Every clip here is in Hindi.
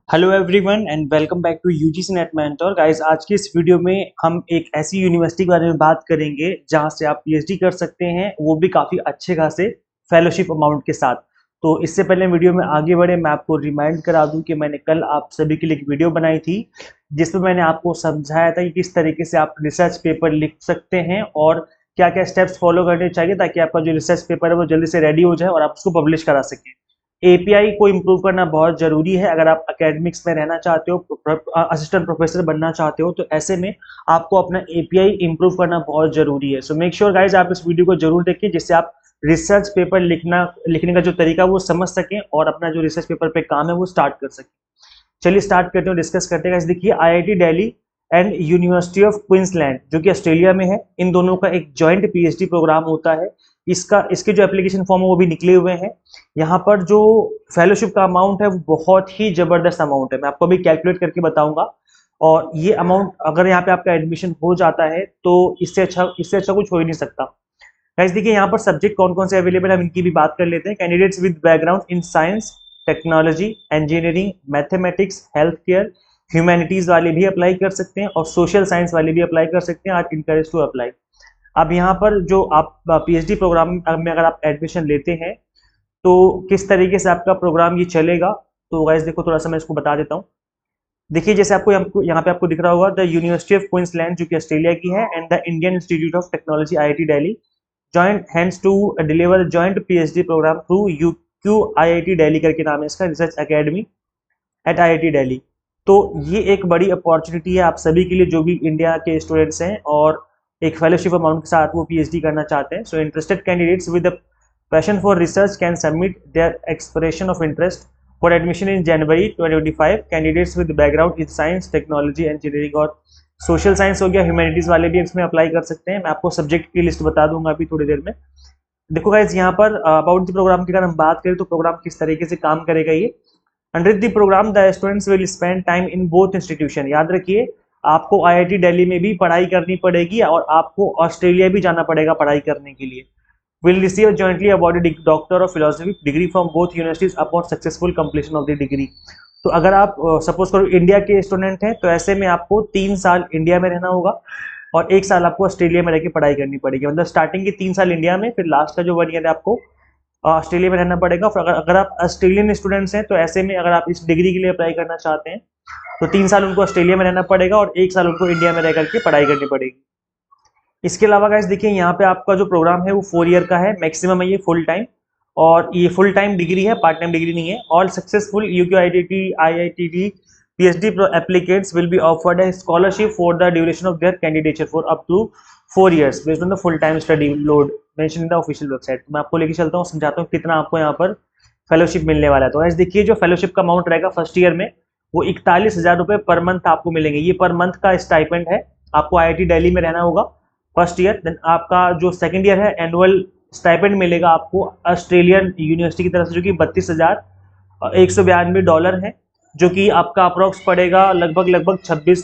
Hello everyone and welcome back to UGC NET mentor guys. आज की इस वीडियो में हम एक ऐसी यूनिवर्सिटी के बारे में बात करेंगे जहां से आप पीएचडी कर सकते हैं, वो भी काफ़ी अच्छे खासे फेलोशिप अमाउंट के साथ। तो इससे पहले वीडियो में आगे बढ़े, मैं आपको रिमाइंड करा दूं कि मैंने कल आप सभी के लिए एक वीडियो बनाई थी जिसमें मैंने आपको समझाया था कि किस तरीके से आप रिसर्च पेपर लिख सकते हैं और क्या क्या स्टेप्स फॉलो करने चाहिए ताकि आपका जो रिसर्च पेपर है वो जल्दी से रेडी हो जाए और आप उसको पब्लिश करा सकें। एपीआई को इम्प्रूव करना बहुत जरूरी है अगर आप एकेडमिक्स में रहना चाहते हो, असिस्टेंट प्रोफेसर बनना चाहते हो, तो ऐसे में आपको अपना एपीआई इम्प्रूव करना बहुत जरूरी है। सो मेक श्योर गाइज आप इस वीडियो को जरूर देखिए जिससे आप रिसर्च पेपर लिखने का जो तरीका वो समझ सकें और अपना जो रिसर्च पेपर पे काम है वो स्टार्ट कर सकें। चलिए स्टार्ट करते हैं, डिस्कस करते हैं। देखिए, IIT Delhi and university of Queensland जो कि ऑस्ट्रेलिया में है, इन दोनों का एक जॉइंट पीएचडी प्रोग्राम होता है। इसके जो एप्लीकेशन फॉर्म है वो भी निकले हुए हैं। यहाँ पर जो फेलोशिप का अमाउंट है वो बहुत ही जबरदस्त अमाउंट है, मैं आपको अभी कैलकुलेट करके बताऊंगा। और ये अमाउंट अगर यहाँ पे आपका एडमिशन हो जाता है तो इससे अच्छा कुछ हो ही नहीं सकता। गाइस देखिए, यहाँ पर सब्जेक्ट कौन कौन से अवेलेबल है हम इनकी भी बात कर लेते हैं। Candidates with background in science, technology, engineering, mathematics, health care, humanities वाले भी अप्लाई कर सकते हैं और सोशल साइंस वाले भी अप्लाई कर सकते हैं। Are encourage to apply. अब यहाँ पर जो आप पीएचडी प्रोग्राम में अगर आप एडमिशन लेते हैं तो किस तरीके से आपका प्रोग्राम ये चलेगा, तो गाइस देखो थोड़ा सा मैं इसको बता देता हूँ। देखिए, जैसे आपको यहाँ पे आपको दिख रहा होगा द यूनिवर्सिटी ऑफ क्वींसलैंड जो कि ऑस्ट्रेलिया की है and the Indian Institute of Technology IIT Delhi joint hands to deliver joint PhD program through UQ IIT Delhi करके नाम है इसका, research academy at IIT Delhi. तो ये एक बड़ी अपॉर्चुनिटी है आप सभी के लिए जो भी इंडिया के स्टूडेंट्स हैं और एक फेलोशिप अमाउंट के साथ वो पीएचडी करना चाहते हैं। So interested candidates with passion for research can submit their expression of interest for admission in January 2025। Candidates with background in science, technology, engineering और सोशल साइंस हो गया, ह्यूमैनिटीज वाले भी इसमें अप्लाई कर सकते हैं। मैं आपको सब्जेक्ट की लिस्ट बता दूंगा अभी थोड़ी देर में। देखो गाइज, यहाँ पर अबाउट द प्रोग्राम की अगर हम बात करें तो प्रोग्राम किस तरीके से काम करेगा ये। Under the program the students will spend time in both institution. याद रखिए, आपको आईआईटी दिल्ली में भी पढ़ाई करनी पड़ेगी और आपको ऑस्ट्रेलिया भी जाना पड़ेगा पढ़ाई करने के लिए। Will receive jointly awarded doctor of philosophy degree from both universities upon successful completion of the degree. तो अगर आप सपोज करो इंडिया के स्टूडेंट हैं तो ऐसे में आपको 3 साल इंडिया में रहना होगा और 1 साल आपको ऑस्ट्रेलिया में रहकर पढ़ाई करनी पड़ेगी। मतलब स्टार्टिंग के 3 साल इंडिया में, फिर लास्ट का जो 1 ईयर है आपको ऑस्ट्रेलिया में रहना पड़ेगा। फिर अगर आप ऑस्ट्रेलियन स्टूडेंट्स हैं तो ऐसे में अगर आप इस डिग्री के लिए अप्लाई करना चाहते हैं तो 3 साल उनको ऑस्ट्रेलिया में रहना पड़ेगा और 1 साल उनको इंडिया में रह करके पढ़ाई करनी पड़ेगी। इसके अलावा गाइस देखिए, यहाँ पे आपका जो प्रोग्राम है वो 4 ईयर का है, मैक्सिमम है ये फुल टाइम, और ये फुल टाइम डिग्री है, पार्ट टाइम डिग्री नहीं है। All successful UQ IIT PhD applicants will be offered a scholarship for the duration of their candidature for up to 4 years based on the full time study load mention in the official website. मैं आपको लेके चलता हूँ, समझाता हूँ कितना आपको यहाँ पर फेलोशिप मिलने वाला है। तो गाइस देखिए, जो फेलोशिप का अमाउंट रहेगा फर्स्ट ईयर में वो 41,000 रुपये पर मंथ आपको मिलेंगे। ये पर मंथ का स्टाइपेंड है। आपको आईआईटी दिल्ली में रहना होगा फर्स्ट ईयर। देन आपका जो सेकंड ईयर है, एनुअल स्टाइपेंड मिलेगा आपको ऑस्ट्रेलियन यूनिवर्सिटी की तरफ से जो कि $32,192 है, जो कि आपका अप्रोक्स पड़ेगा लगभग 26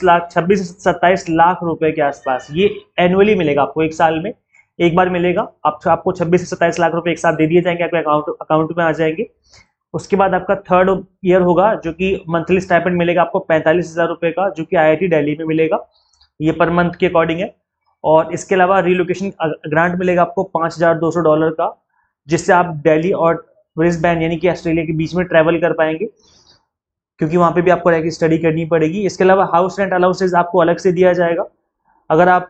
से 27 लाख रुपए के आसपास। ये एनुअली मिलेगा आपको, 1 साल में एक बार मिलेगा। आपको 26 से 27 लाख रुपए एक साथ दे दिए जाएंगे, आपके अकाउंट में आ जाएंगे। उसके बाद आपका थर्ड ईयर होगा जो कि मंथली स्टाइपेंड मिलेगा आपको 45,000 रुपए का, जो कि आईआईटी दिल्ली में मिलेगा, ये पर मंथ के अकॉर्डिंग है। और इसके अलावा रिलोकेशन ग्रांट मिलेगा आपको $5,200 का, जिससे आप दिल्ली और ब्रिस्बेन यानी कि ऑस्ट्रेलिया के बीच में ट्रैवल कर पाएंगे, क्योंकि वहाँ पे भी आपको रह के स्टडी करनी पड़ेगी। इसके अलावा हाउस रेंट अलाउंसेस आपको अलग से दिया जाएगा। अगर आप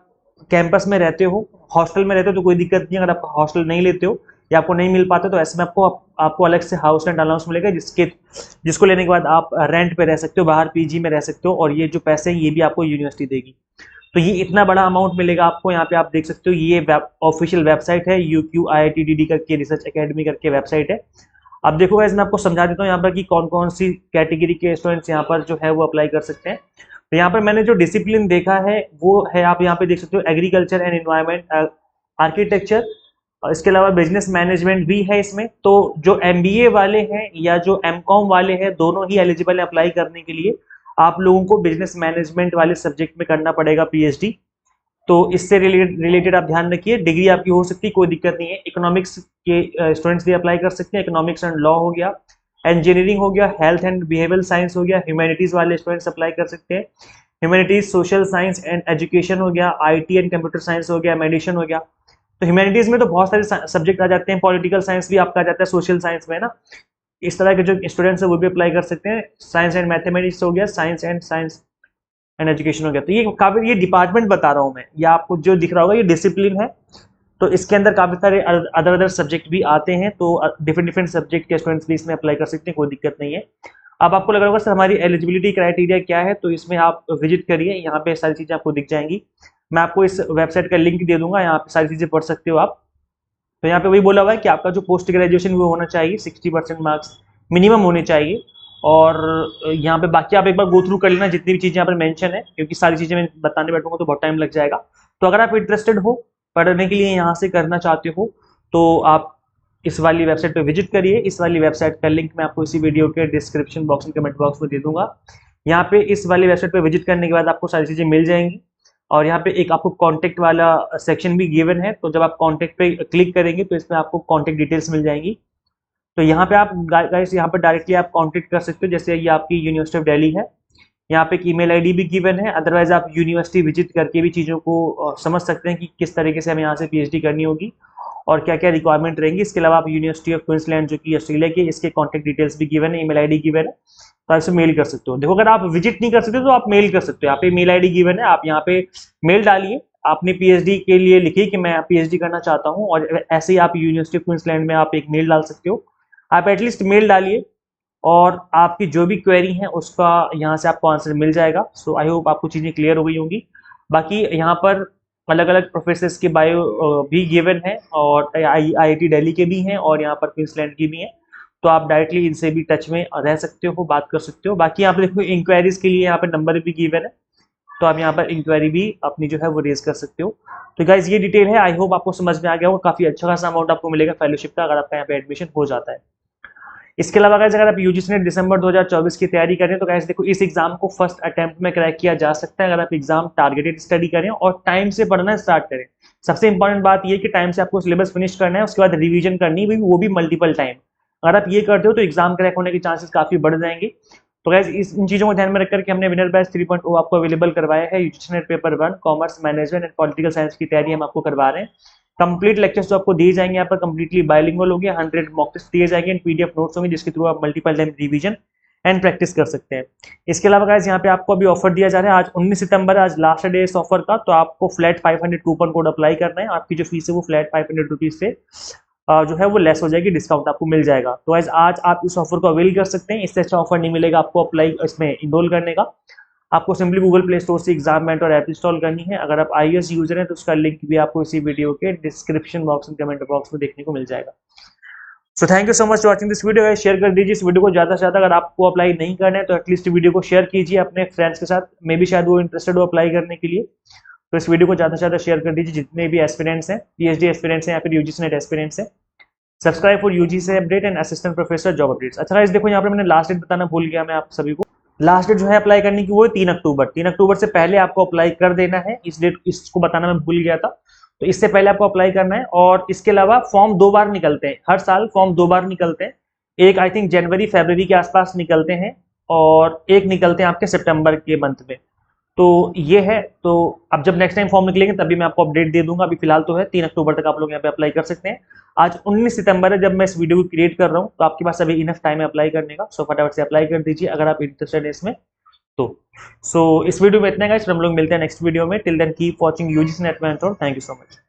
कैंपस में रहते हो, हॉस्टल में रहते हो तो कोई दिक्कत नहीं। अगर आप हॉस्टल नहीं लेते हो या आपको नहीं मिल पाते तो ऐसे में आपको अलग से हाउस रेंट अलाउंस मिलेगा, जिसको लेने के बाद आप रेंट पे रह सकते हो, बाहर पीजी में रह सकते हो, और ये जो पैसे हैं ये भी आपको यूनिवर्सिटी देगी। तो ये इतना बड़ा अमाउंट मिलेगा आपको। यहाँ पे आप देख सकते हो, ये ऑफिशियल वेबसाइट है, UQIITDD करके रिसर्च एकेडमी करके वेबसाइट है। अब देखो गाइस, मैं आपको समझा देता हूँ यहाँ पर कि कौन कौन सी कैटेगरी के स्टूडेंट्स यहाँ पर जो है वो अप्लाई कर सकते हैं। तो यहाँ पर मैंने जो डिसिप्लिन देखा है वो है, आप यहाँ पे देख सकते हो, एग्रीकल्चर एंड एनवायरमेंट, आर्किटेक्चर, इसके अलावा बिजनेस मैनेजमेंट भी है इसमें। तो जो MBA वाले हैं या जो MCOM वाले हैं, दोनों ही एलिजिबल है अप्लाई करने के लिए। आप लोगों को बिजनेस मैनेजमेंट वाले सब्जेक्ट में करना पड़ेगा पीएचडी, तो इससे रिलेटेड आप ध्यान रखिए। डिग्री आपकी हो सकती है, कोई दिक्कत नहीं है। इकोनॉमिक्स के स्टूडेंट्स भी अप्लाई कर सकते हैं, इकोनॉमिक्स एंड लॉ हो गया, इंजीनियरिंग हो गया, हेल्थ एंड बिहेवियरल साइंस हो गया, ह्यूमैनिटीज वाले स्टूडेंट्स अप्लाई कर सकते हैं, humanities social science and education हो गया, आईटी एंड कंप्यूटर साइंस हो गया, मेडिसिन हो गया। तो ह्यूमैनिटीज में तो बहुत सारे सब्जेक्ट आ जाते हैं, पॉलिटिकल साइंस भी आपका आ जाता है सोशल साइंस में ना। इस तरह के जो स्टूडेंट्स है वो भी अप्लाई कर सकते हैं। साइंस एंड मैथमेटिक्स हो गया, साइंस एंड एजुकेशन हो गया। तो ये काफी, ये डिपार्टमेंट बता रहा हूँ मैं, या आपको जो दिख रहा होगा ये डिसिप्लिन है। तो इसके अंदर काफी सारे अदर सब्जेक्ट भी आते हैं, तो डिफरेंट डिफरेंट सब्जेक्ट के स्टूडेंट्स भी इसमें अप्लाई कर सकते हैं, कोई दिक्कत नहीं है। अब आपको लग रहा होगा सर हमारी एलिजिबिलिटी क्राइटेरिया क्या है, तो इसमें आप विजिट करिए, यहाँ पे सारी चीजें आपको दिख जाएंगी। मैं आपको इस वेबसाइट का लिंक दे दूंगा, यहाँ पे सारी चीजें पढ़ सकते हो आप। तो यहाँ पे वही बोला हुआ है कि आपका जो पोस्ट ग्रेजुएशन वो होना चाहिए, 60% मार्क्स मिनिमम होने चाहिए। और यहाँ पे बाकी आप एक बार गो थ्रू कर लेना जितनी भी चीजें यहाँ पर मेंशन है, क्योंकि सारी चीजें मैं बताने बैठूंगा तो बहुत टाइम लग जाएगा। तो अगर आप इंटरेस्टेड हो, पढ़ने के लिए यहाँ से करना चाहते हो, तो आप इस वाली वेबसाइट पे विजिट करिए। इस वाली वेबसाइट का लिंक मैं आपको इसी वीडियो के डिस्क्रिप्शन बॉक्स में, कमेंट बॉक्स में दे दूंगा। यहाँ पे इस वाली वेबसाइट पे विजिट करने के बाद आपको सारी चीजें मिल जाएंगी। और यहाँ पे एक आपको कॉन्टेक्ट वाला सेक्शन भी गिवन है, तो जब आप कॉन्टेक्ट पे क्लिक करेंगे तो इसमें आपको कॉन्टेक्ट डिटेल्स मिल जाएंगी। तो यहाँ पे आप गाइस यहाँ पर डायरेक्टली आप कॉन्टेक्ट कर सकते हो, जैसे ये आपकी यूनिवर्सिटी ऑफ दिल्ली है, यहाँ पे एक ईमेल आईडी भी गिवन है। अदरवाइज आप यूनिवर्सिटी विजिट करके भी चीज़ों को समझ सकते हैं कि किस तरीके से हमें यहाँ से पीएचडी करनी होगी और क्या क्या रिक्वायरमेंट रहेंगी। इसके अलावा आप यूनिवर्सिटी ऑफ क्वींसलैंड जो कि ऑस्ट्रेलिया की, इसके कॉन्टैक्ट डिटेल्स भी गिवन है, ईमेल आईडी गिवन है, तो आप इसे मेल कर सकते हो। देखो अगर आप विजिट नहीं कर सकते तो आप मेल कर सकते हो, यहाँ पे मेल आईडी गिवन है, आप यहाँ पे मेल डालिए, आपने पीएचडी के लिए लिखिए कि मैं पीएचडी करना चाहता हूँ, और ऐसे ही आप यूनिवर्सिटी ऑफ क्वींसलैंड में आप एक मेल डाल सकते हो। आप एटलीस्ट मेल डालिए और आपकी जो भी क्वेरी है उसका यहाँ से आपको आंसर मिल जाएगा। सो आई होप आपको चीज़ें क्लियर हो गई होंगी। बाकी यहाँ पर अलग अलग प्रोफेसर्स के बायो भी गिवन है, और आईआईटी दिल्ली के भी हैं, और यहाँ पर क्वींसलैंड की भी हैं। तो आप डायरेक्टली इनसे भी टच में रह सकते हो, बात कर सकते हो। बाकी यहाँ पे देखो इंक्वायरीज के लिए यहाँ पर नंबर भी गिवन है, तो आप यहाँ पर इंक्वायरी भी अपनी जो है वो रेज कर सकते हो। तो गाइज ये डिटेल है, आई होप आपको समझ में आ गया होगा। काफी अच्छा खासा अमाउंट आपको मिलेगा फेलोशिप का अगर आपका यहाँ पे एडमिशन हो जाता है। इसके अलावा गाइस अगर आप यूजीसी नेट दिसंबर 2024 की तैयारी करें तो गाइस देखो इस एग्जाम को फर्स्ट अटेम्प्ट में क्रैक किया जा सकता है अगर आप एग्जाम टारगेटेड स्टडी करें और टाइम से पढ़ना स्टार्ट करें। सबसे इंपॉर्टेंट बात ये कि टाइम से आपको सिलेबस फिनिश करना है, उसके बाद रिवीजन करनी है, वो भी मल्टीपल टाइम। अगर आप ये करते हो तो एग्जाम क्रैक होने के चांसेस काफी बढ़ जाएंगे। तो गाइस इन चीजों को ध्यान में रखकर के हमने विनर बैच 3.0 आपको अवेलेबल करवाया है। UGC net paper 1 commerce management and political science की तैयारी हम आपको करवा रहे हैं। कंप्लीट लेक्चर्स जो आपको दिए जाएंगे यहाँ पर कंप्लीटली बायलिंगुअल होंगे, 100 मॉक टेस्ट दिए जाएंगे एंड पीडीएफ नोट्स होंगे जिसके थ्रू आप multiple time revision and practice कर सकते हैं। इसके अलावा गाइस यहाँ पे आपको अभी ऑफर दिया जा रहा है, आज 19 सितंबर आज लास्ट डे इस ऑफर का, तो आपको फ्लैट 500 कूपन कोड अप्लाई करना है। आपकी जो फीस है वो फ्लैट 500 रुपीज से जो है वो लेस हो जाएगी, डिस्काउंट आपको मिल जाएगा। तो गाइस आज आप इस ऑफर को अवेल कर सकते हैं, इससे अच्छा ऑफर नहीं मिलेगा आपको अप्लाई इसमें इनरोल करने का। आपको सिंपली गूगल प्ले स्टोर से एग्जाम मेंटर ऐप इंस्टॉल करनी है। अगर आप iOS यूजर हैं तो उसका लिंक भी आपको इसी वीडियो के डिस्क्रिप्शन बॉक्स में, कमेंट बॉक्स में देखने को मिल जाएगा। So thank you so much for watching this video. Share कर दीजिए इस वीडियो को ज्यादा से ज्यादा। अगर आपको अप्लाई नहीं करना है तो एटलीस्ट वीडियो को शेयर कीजिए अपने फ्रेंड्स के साथ, मे भी शायद वो इंटरेस्टेड हो अप्लाई करने के लिए। तो इस वीडियो को ज्यादा से ज्यादा शेयर कर दीजिए जितने भी एस्पिरेंट्स हैं, पीएचडी एस्पिरेंट्स हैं या फिर यूजीसी नेट एस्पिरेंट्स हैं। Subscribe for UGC update and assistant professor job updates. अच्छा गाइस देखो यहाँ पे मैंने लास्ट डेट बताना भूल गया मैं आप सभी को। लास्ट डेट जो है अप्लाई करने की वो है 3 अक्टूबर। 3 अक्टूबर से पहले आपको अप्लाई कर देना है। इस डेट इसको बताना मैं भूल गया था, तो इससे पहले आपको अप्लाई करना है। और इसके अलावा फॉर्म 2 बार निकलते हैं, हर साल फॉर्म 2 बार निकलते हैं। एक आई थिंक जनवरी फरवरी के आसपास निकलते हैं और एक निकलते हैं आपके सितंबर के मंथ में। तो ये है, तो अब जब नेक्स्ट टाइम फॉर्म निकलेंगे तभी मैं आपको अपडेट दे दूंगा। अभी फिलहाल तो है 3 अक्टूबर तक आप लोग यहाँ पे अप्लाई कर सकते हैं। आज 19 सितंबर है जब मैं इस वीडियो को क्रिएट कर रहा हूँ, तो आपके पास अभी इनफ टाइम है अप्लाई करने का। सो फटाफट से अप्लाई कर दीजिए अगर आप इंटरेस्टेड है इसमें तो। सो इस वीडियो में इतना गाइस, हम लोग मिलते हैं नेक्स्ट वीडियो में। Till then keep watching UGC NET mentor. Thank you so much.